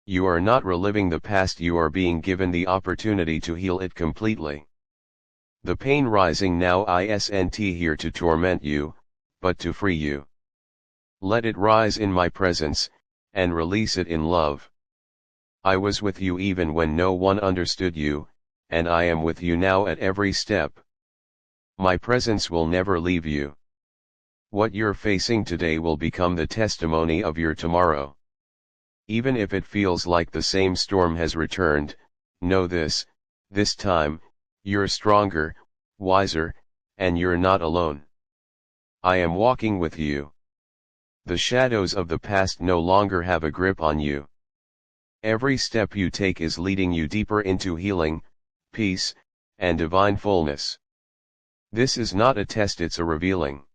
You are not reliving the past, you are being given the opportunity to heal it completely. The pain rising now isn't here to torment you, but to free you. Let it rise in my presence, and release it in love. I was with you even when no one understood you, and I am with you now at every step. My presence will never leave you. What you're facing today will become the testimony of your tomorrow. Even if it feels like the same storm has returned, know this time, you're stronger, wiser, and you're not alone. I am walking with you. The shadows of the past no longer have a grip on you. Every step you take is leading you deeper into healing, peace, and divine fullness. This is not a test, it's a revealing.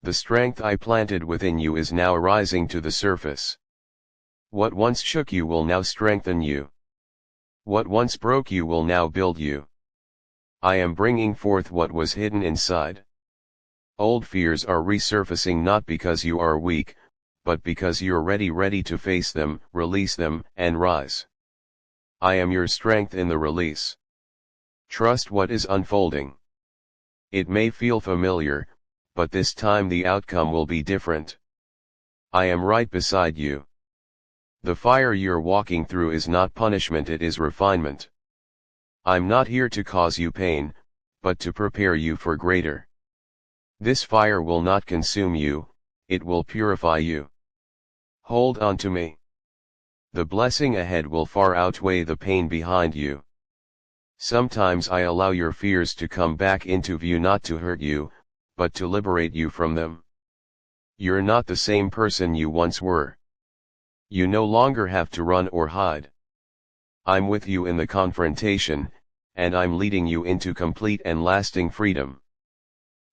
The strength I planted within you is now rising to the surface. What once shook you will now strengthen you. What once broke you will now build you. I am bringing forth what was hidden inside. Old fears are resurfacing not because you are weak, but because you're ready to face them, release them, and rise. I am your strength in the release. Trust what is unfolding. It may feel familiar, but this time the outcome will be different. I am right beside you. The fire you're walking through is not punishment, it is refinement. I'm not here to cause you pain, but to prepare you for greater. This fire will not consume you, it will purify you. Hold on to me. The blessing ahead will far outweigh the pain behind you. Sometimes I allow your fears to come back into view not to hurt you, but to liberate you from them. You're not the same person you once were. You no longer have to run or hide. I'm with you in the confrontation, and I'm leading you into complete and lasting freedom.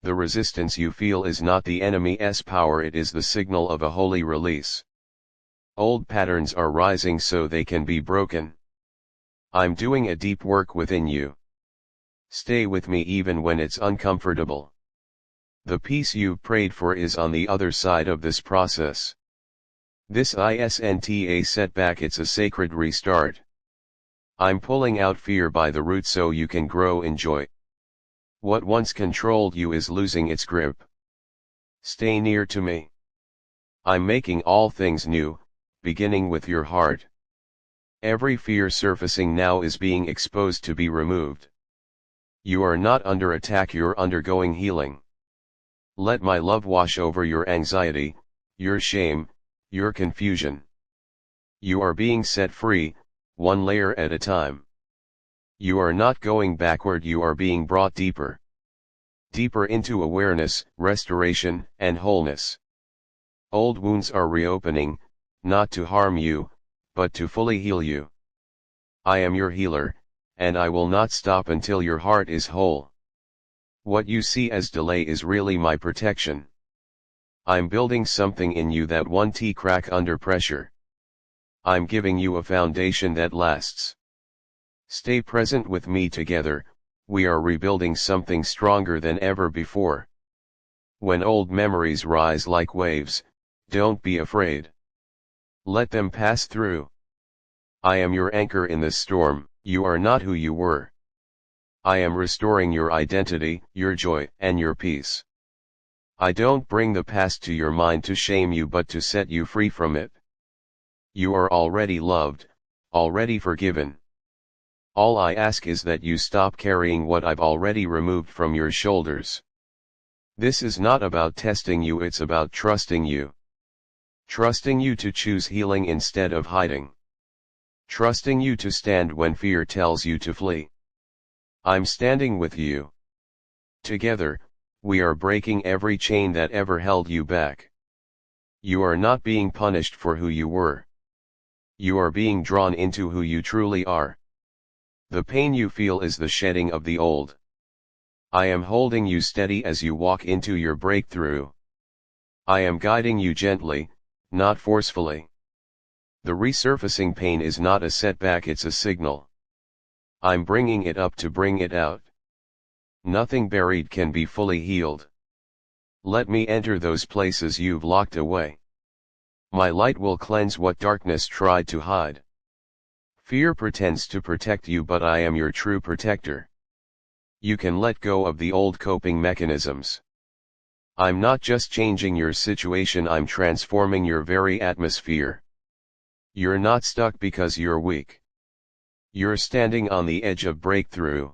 The resistance you feel is not the enemy's power, it is the signal of a holy release. Old patterns are rising so they can be broken. I'm doing a deep work within you. Stay with me even when it's uncomfortable. The peace you've prayed for is on the other side of this process. This isn't a setback, it's a sacred restart. I'm pulling out fear by the root so you can grow in joy. What once controlled you is losing its grip. Stay near to me. I'm making all things new, beginning with your heart. Every fear surfacing now is being exposed to be removed. You are not under attack, you're undergoing healing. Let my love wash over your anxiety, your shame, your confusion. You are being set free, one layer at a time. You are not going backward, you are being brought deeper. Deeper into awareness, restoration, and wholeness. Old wounds are reopening, not to harm you, but to fully heal you. I am your healer, and I will not stop until your heart is whole. What you see as delay is really my protection. I'm building something in you that won't crack under pressure. I'm giving you a foundation that lasts. Stay present with me, together, we are rebuilding something stronger than ever before. When old memories rise like waves, don't be afraid. Let them pass through. I am your anchor in this storm, you are not who you were. I am restoring your identity, your joy, and your peace. I don't bring the past to your mind to shame you but to set you free from it. You are already loved, already forgiven. All I ask is that you stop carrying what I've already removed from your shoulders. This is not about testing you, it's about trusting you. Trusting you to choose healing instead of hiding. Trusting you to stand when fear tells you to flee. I'm standing with you. Together, we are breaking every chain that ever held you back. You are not being punished for who you were. You are being drawn into who you truly are. The pain you feel is the shedding of the old. I am holding you steady as you walk into your breakthrough. I am guiding you gently, not forcefully. The resurfacing pain is not a setback, it's a signal. I'm bringing it up to bring it out. Nothing buried can be fully healed. Let me enter those places you've locked away. My light will cleanse what darkness tried to hide. Fear pretends to protect you, but I am your true protector. You can let go of the old coping mechanisms. I'm not just changing your situation, I'm transforming your very atmosphere. You're not stuck because you're weak. You're standing on the edge of breakthrough.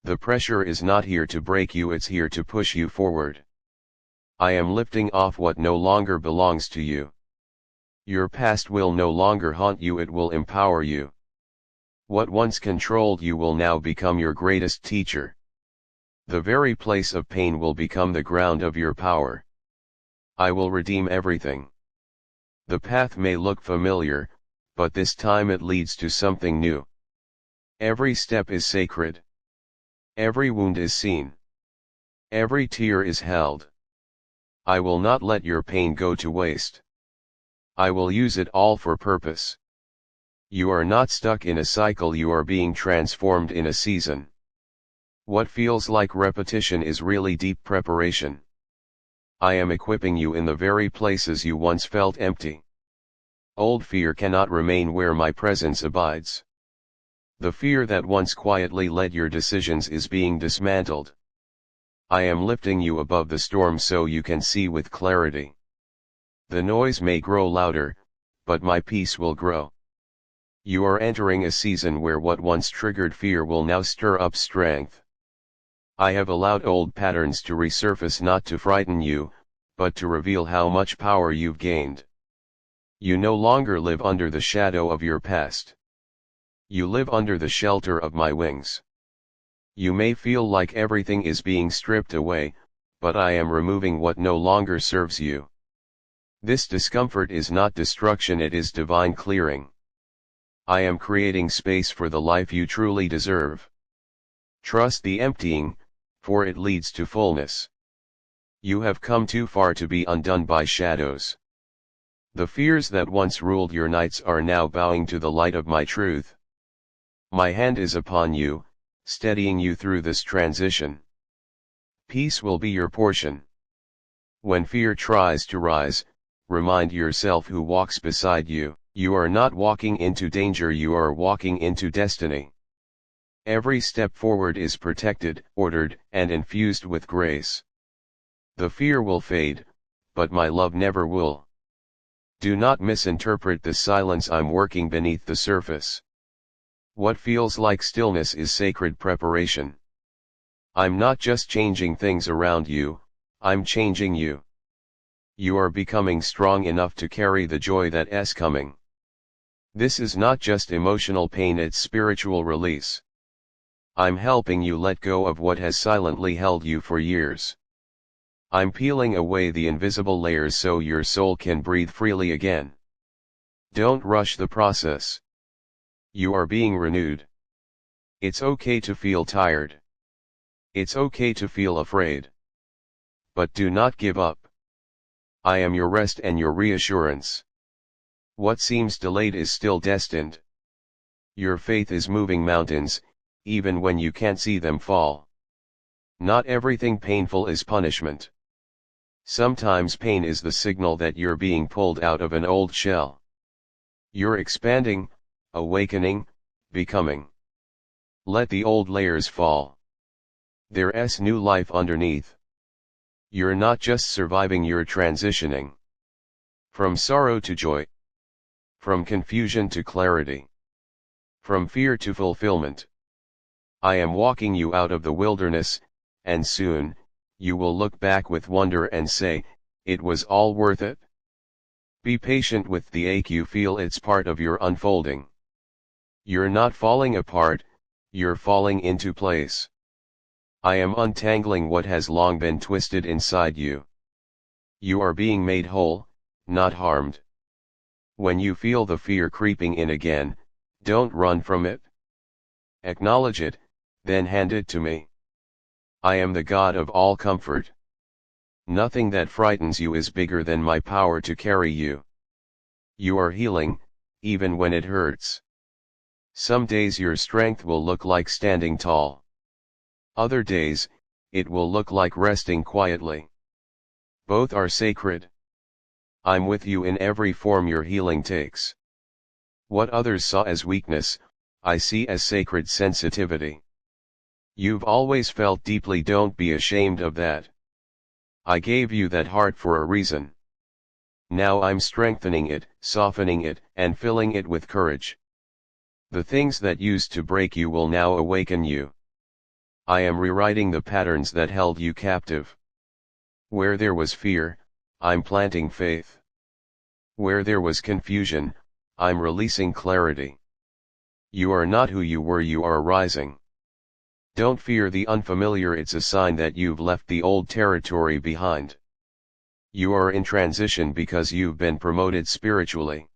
The pressure is not here to break you, it's here to push you forward. I am lifting off what no longer belongs to you. Your past will no longer haunt you, it will empower you. What once controlled you will now become your greatest teacher. The very place of pain will become the ground of your power. I will redeem everything. The path may look familiar, but this time it leads to something new. Every step is sacred. Every wound is seen. Every tear is held. I will not let your pain go to waste. I will use it all for purpose. You are not stuck in a cycle, you are being transformed in a season. What feels like repetition is really deep preparation. I am equipping you in the very places you once felt empty. Old fear cannot remain where my presence abides. The fear that once quietly led your decisions is being dismantled. I am lifting you above the storm so you can see with clarity. The noise may grow louder, but my peace will grow. You are entering a season where what once triggered fear will now stir up strength. I have allowed old patterns to resurface, not to frighten you, but to reveal how much power you've gained. You no longer live under the shadow of your past. You live under the shelter of my wings. You may feel like everything is being stripped away, but I am removing what no longer serves you. This discomfort is not destruction, it is divine clearing. I am creating space for the life you truly deserve. Trust the emptying, for it leads to fullness. You have come too far to be undone by shadows. The fears that once ruled your nights are now bowing to the light of my truth. My hand is upon you, steadying you through this transition. Peace will be your portion. When fear tries to rise, remind yourself who walks beside you. You are not walking into danger, you are walking into destiny. Every step forward is protected, ordered, and infused with grace. The fear will fade, but my love never will. Do not misinterpret the silence, I'm working beneath the surface. What feels like stillness is sacred preparation. I'm not just changing things around you, I'm changing you. You are becoming strong enough to carry the joy that's coming. This is not just emotional pain, it's spiritual release. I'm helping you let go of what has silently held you for years. I'm peeling away the invisible layers so your soul can breathe freely again. Don't rush the process. You are being renewed. It's okay to feel tired. It's okay to feel afraid. But do not give up. I am your rest and your reassurance. What seems delayed is still destined. Your faith is moving mountains, even when you can't see them fall. Not everything painful is punishment. Sometimes pain is the signal that you're being pulled out of an old shell. You're expanding, awakening, becoming. Let the old layers fall. There's new life underneath. You're not just surviving, you're transitioning. From sorrow to joy. From confusion to clarity. From fear to fulfillment. I am walking you out of the wilderness, and soon, you will look back with wonder and say, it was all worth it. Be patient with the ache you feel, it's part of your unfolding. You're not falling apart, you're falling into place. I am untangling what has long been twisted inside you. You are being made whole, not harmed. When you feel the fear creeping in again, don't run from it. Acknowledge it, then hand it to me. I am the God of all comfort. Nothing that frightens you is bigger than my power to carry you. You are healing, even when it hurts. Some days your strength will look like standing tall. Other days, it will look like resting quietly. Both are sacred. I'm with you in every form your healing takes. What others saw as weakness, I see as sacred sensitivity. You've always felt deeply, don't be ashamed of that. I gave you that heart for a reason. Now I'm strengthening it, softening it, and filling it with courage. The things that used to break you will now awaken you. I am rewriting the patterns that held you captive. Where there was fear, I'm planting faith. Where there was confusion, I'm releasing clarity. You are not who you were, you are rising. Don't fear the unfamiliar, it's a sign that you've left the old territory behind. You are in transition because you've been promoted spiritually.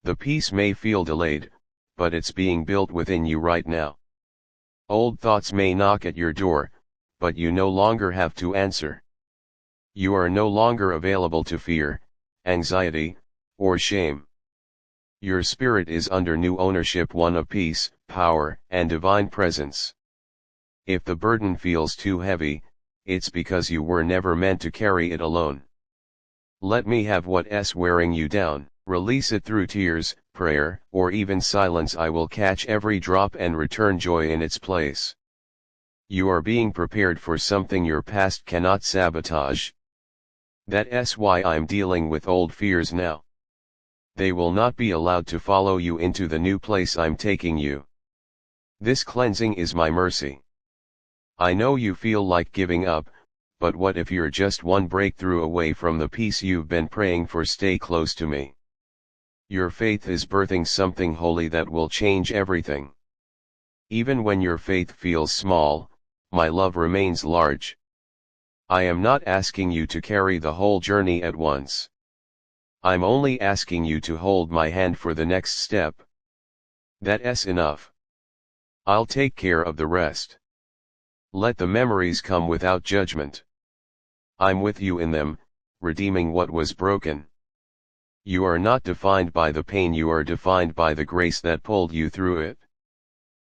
The peace may feel delayed, but it's being built within you right now. Old thoughts may knock at your door, but you no longer have to answer. You are no longer available to fear, anxiety, or shame. Your spirit is under new ownership, one of peace, power, and divine presence. If the burden feels too heavy, it's because you were never meant to carry it alone. Let me have what's wearing you down. Release it through tears, prayer, or even silence. I will catch every drop and return joy in its place. You are being prepared for something your past cannot sabotage. That's why I'm dealing with old fears now. They will not be allowed to follow you into the new place I'm taking you. This cleansing is my mercy. I know you feel like giving up, but what if you're just one breakthrough away from the peace you've been praying for? Stay close to me. Your faith is birthing something holy that will change everything. Even when your faith feels small, my love remains large. I am not asking you to carry the whole journey at once. I'm only asking you to hold my hand for the next step. That's enough. I'll take care of the rest. Let the memories come without judgment. I'm with you in them, redeeming what was broken. You are not defined by the pain, you are defined by the grace that pulled you through it.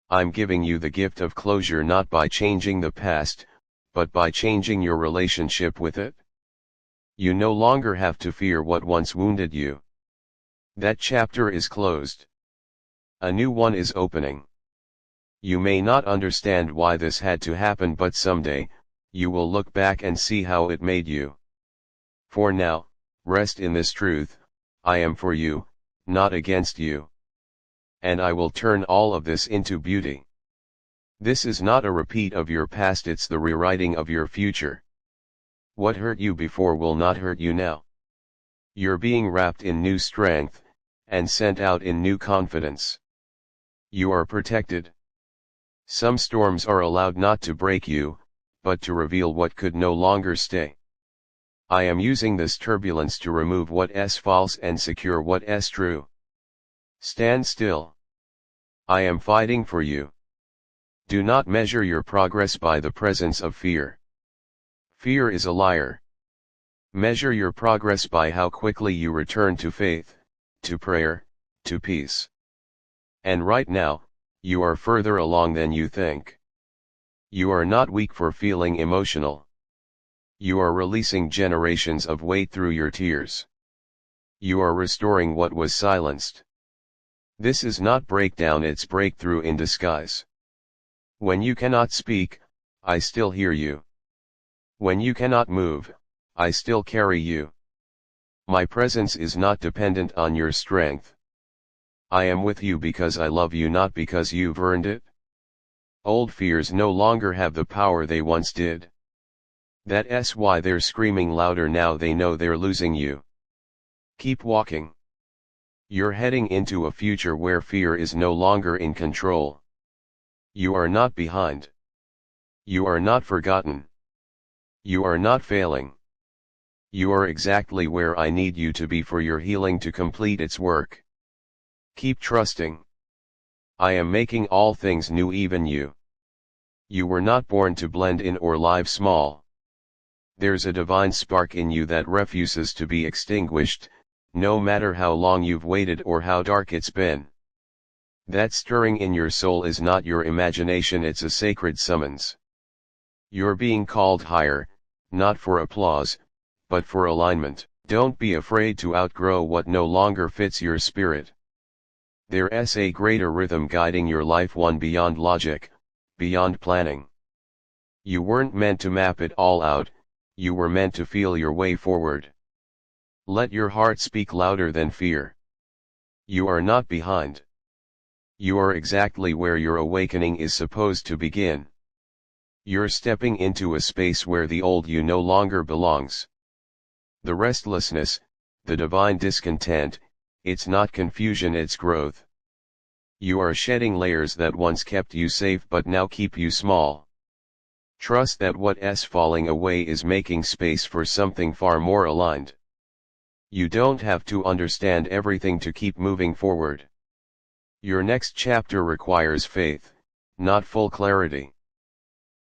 I'm giving you the gift of closure, not by changing the past, but by changing your relationship with it. You no longer have to fear what once wounded you. That chapter is closed. A new one is opening. You may not understand why this had to happen, but someday, you will look back and see how it made you. For now, rest in this truth: I am for you, not against you. And I will turn all of this into beauty. This is not a repeat of your past, it's the rewriting of your future. What hurt you before will not hurt you now. You're being wrapped in new strength, and sent out in new confidence. You are protected. Some storms are allowed not to break you, but to reveal what could no longer stay. I am using this turbulence to remove what's false and secure what's true. Stand still. I am fighting for you. Do not measure your progress by the presence of fear. Fear is a liar. Measure your progress by how quickly you return to faith, to prayer, to peace. And right now, you are further along than you think. You are not weak for feeling emotional. You are releasing generations of weight through your tears. You are restoring what was silenced. This is not breakdown, it's breakthrough in disguise. When you cannot speak, I still hear you. When you cannot move, I still carry you. My presence is not dependent on your strength. I am with you because I love you, not because you've earned it. Old fears no longer have the power they once did. That's why they're screaming louder now, they know they're losing you. Keep walking. You're heading into a future where fear is no longer in control. You are not behind. You are not forgotten. You are not failing. You are exactly where I need you to be for your healing to complete its work. Keep trusting. I am making all things new, even you. You were not born to blend in or live small. There's a divine spark in you that refuses to be extinguished, no matter how long you've waited or how dark it's been. That stirring in your soul is not your imagination, it's a sacred summons. You're being called higher, not for applause, but for alignment. Don't be afraid to outgrow what no longer fits your spirit. There's a greater rhythm guiding your life, one beyond logic, beyond planning. You weren't meant to map it all out, you were meant to feel your way forward. Let your heart speak louder than fear. You are not behind. You are exactly where your awakening is supposed to begin. You're stepping into a space where the old you no longer belongs. The restlessness, the divine discontent, it's not confusion, it's growth. You are shedding layers that once kept you safe but now keep you small. Trust that what's falling away is making space for something far more aligned. You don't have to understand everything to keep moving forward. Your next chapter requires faith, not full clarity.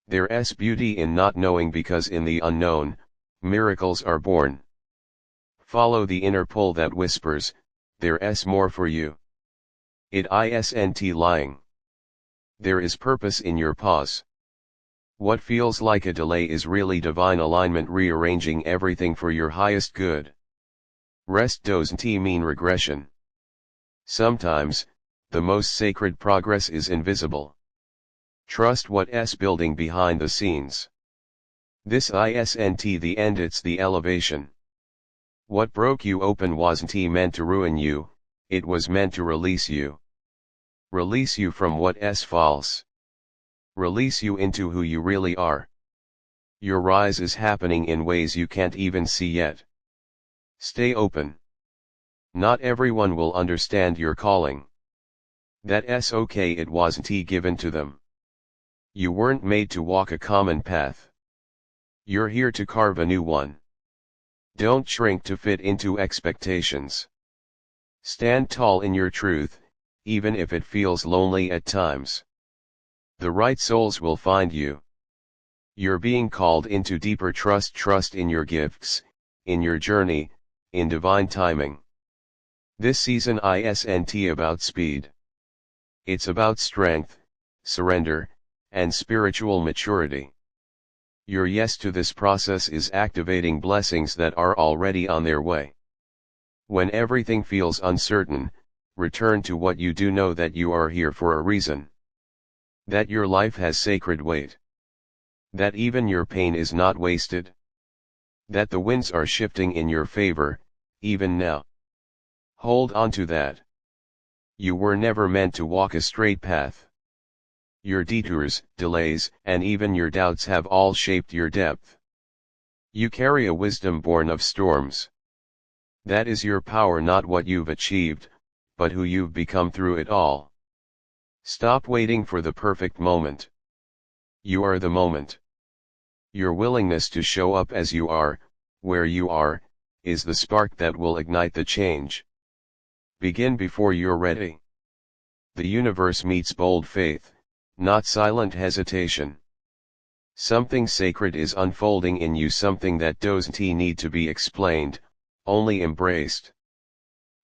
There's beauty in not knowing, because in the unknown, miracles are born. Follow the inner pull that whispers, there's more for you. It isn't lying. There is purpose in your pause. What feels like a delay is really divine alignment rearranging everything for your highest good. Rest doesn't mean regression. Sometimes, the most sacred progress is invisible. Trust what's building behind the scenes. This isn't the end, it's the elevation. What broke you open wasn't meant to ruin you, it was meant to release you. Release you from what's false. Release you into who you really are. Your rise is happening in ways you can't even see yet. Stay open. Not everyone will understand your calling. That's okay, it wasn't given to them. You weren't made to walk a common path. You're here to carve a new one. Don't shrink to fit into expectations. Stand tall in your truth, even if it feels lonely at times. The right souls will find you. You're being called into deeper trust. Trust in your gifts, in your journey, in divine timing. This season isn't about speed. It's about strength, surrender, and spiritual maturity. Your yes to this process is activating blessings that are already on their way. When everything feels uncertain, return to what you do know: that you are here for a reason. That your life has sacred weight. That even your pain is not wasted. That the winds are shifting in your favor, even now. Hold on to that. You were never meant to walk a straight path. Your detours, delays, and even your doubts have all shaped your depth. You carry a wisdom born of storms. That is your power, not what you've achieved, but who you've become through it all. Stop waiting for the perfect moment. You are the moment. Your willingness to show up as you are, where you are, is the spark that will ignite the change. Begin before you're ready. The universe meets bold faith, not silent hesitation. Something sacred is unfolding in you, something that doesn't need to be explained, only embraced.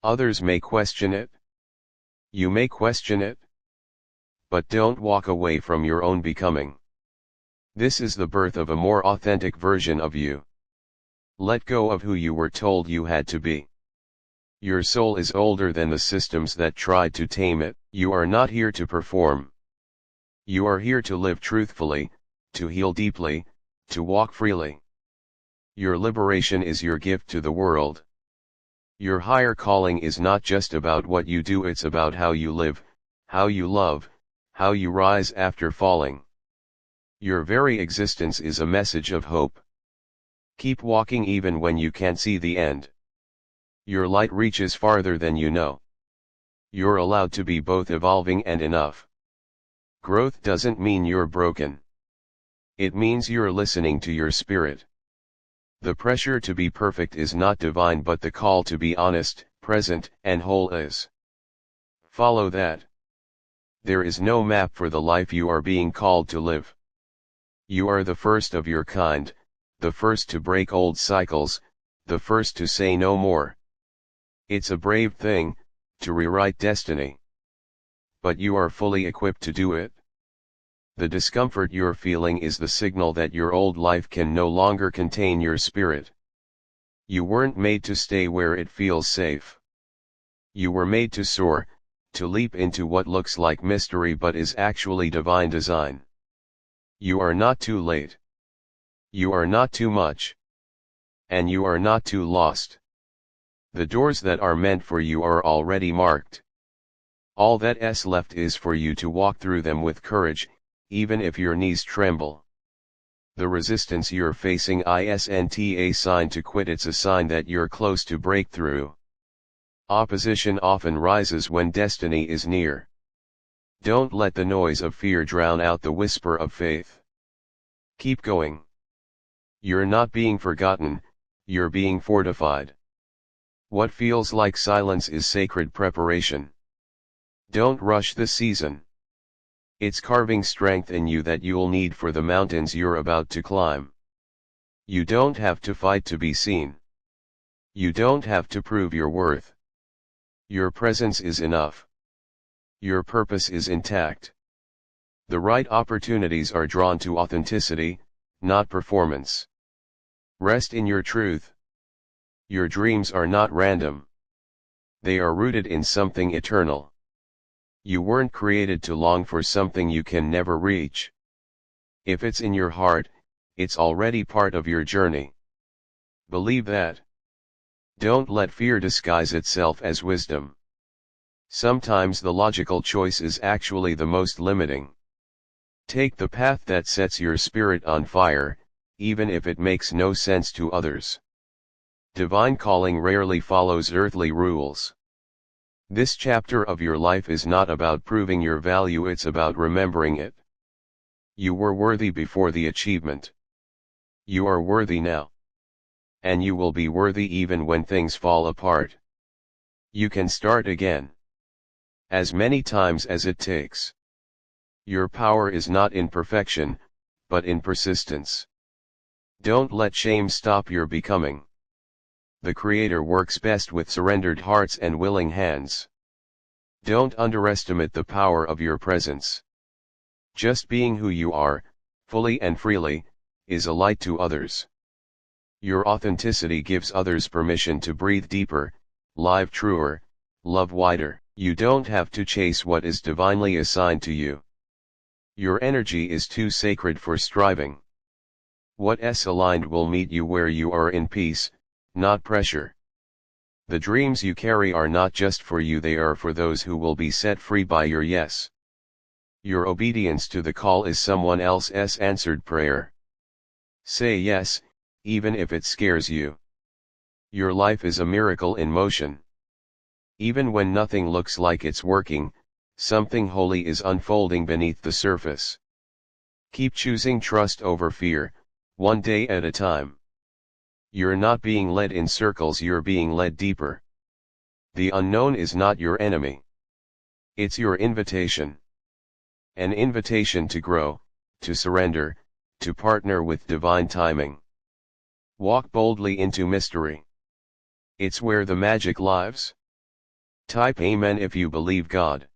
Others may question it. You may question it. But don't walk away from your own becoming. This is the birth of a more authentic version of you. Let go of who you were told you had to be. Your soul is older than the systems that tried to tame it. You are not here to perform. You are here to live truthfully, to heal deeply, to walk freely. Your liberation is your gift to the world. Your higher calling is not just about what you do, it's about how you live, how you love, how you rise after falling. Your very existence is a message of hope. Keep walking even when you can't see the end. Your light reaches farther than you know. You're allowed to be both evolving and enough. Growth doesn't mean you're broken. It means you're listening to your spirit. The pressure to be perfect is not divine, but the call to be honest, present, and whole is. Follow that. There is no map for the life you are being called to live. You are the first of your kind, the first to break old cycles, the first to say no more. It's a brave thing, to rewrite destiny. But you are fully equipped to do it. The discomfort you're feeling is the signal that your old life can no longer contain your spirit. You weren't made to stay where it feels safe. You were made to soar, to leap into what looks like mystery but is actually divine design. You are not too late. You are not too much. And you are not too lost. The doors that are meant for you are already marked. All that's left is for you to walk through them with courage, even if your knees tremble. The resistance you're facing isn't a sign to quit, it's a sign that you're close to breakthrough. Opposition often rises when destiny is near. Don't let the noise of fear drown out the whisper of faith. Keep going. You're not being forgotten, you're being fortified. What feels like silence is sacred preparation. Don't rush the season. It's carving strength in you that you'll need for the mountains you're about to climb. You don't have to fight to be seen. You don't have to prove your worth. Your presence is enough. Your purpose is intact. The right opportunities are drawn to authenticity, not performance. Rest in your truth. Your dreams are not random. They are rooted in something eternal. You weren't created to long for something you can never reach. If it's in your heart, it's already part of your journey. Believe that. Don't let fear disguise itself as wisdom. Sometimes the logical choice is actually the most limiting. Take the path that sets your spirit on fire, even if it makes no sense to others. Divine calling rarely follows earthly rules. This chapter of your life is not about proving your value, it's about remembering it. You were worthy before the achievement. You are worthy now. And you will be worthy even when things fall apart. You can start again. As many times as it takes. Your power is not in perfection, but in persistence. Don't let shame stop your becoming. The Creator works best with surrendered hearts and willing hands. Don't underestimate the power of your presence. Just being who you are, fully and freely, is a light to others. Your authenticity gives others permission to breathe deeper, live truer, love wider. You don't have to chase what is divinely assigned to you. Your energy is too sacred for striving. What's aligned will meet you where you are in peace, not pressure. The dreams you carry are not just for you, they are for those who will be set free by your yes. Your obedience to the call is someone else's answered prayer. Say yes, even if it scares you. Your life is a miracle in motion. Even when nothing looks like it's working, something holy is unfolding beneath the surface. Keep choosing trust over fear, one day at a time. You're not being led in circles, you're being led deeper. The unknown is not your enemy. It's your invitation. An invitation to grow, to surrender, to partner with divine timing. Walk boldly into mystery. It's where the magic lives. Type Amen if you believe God.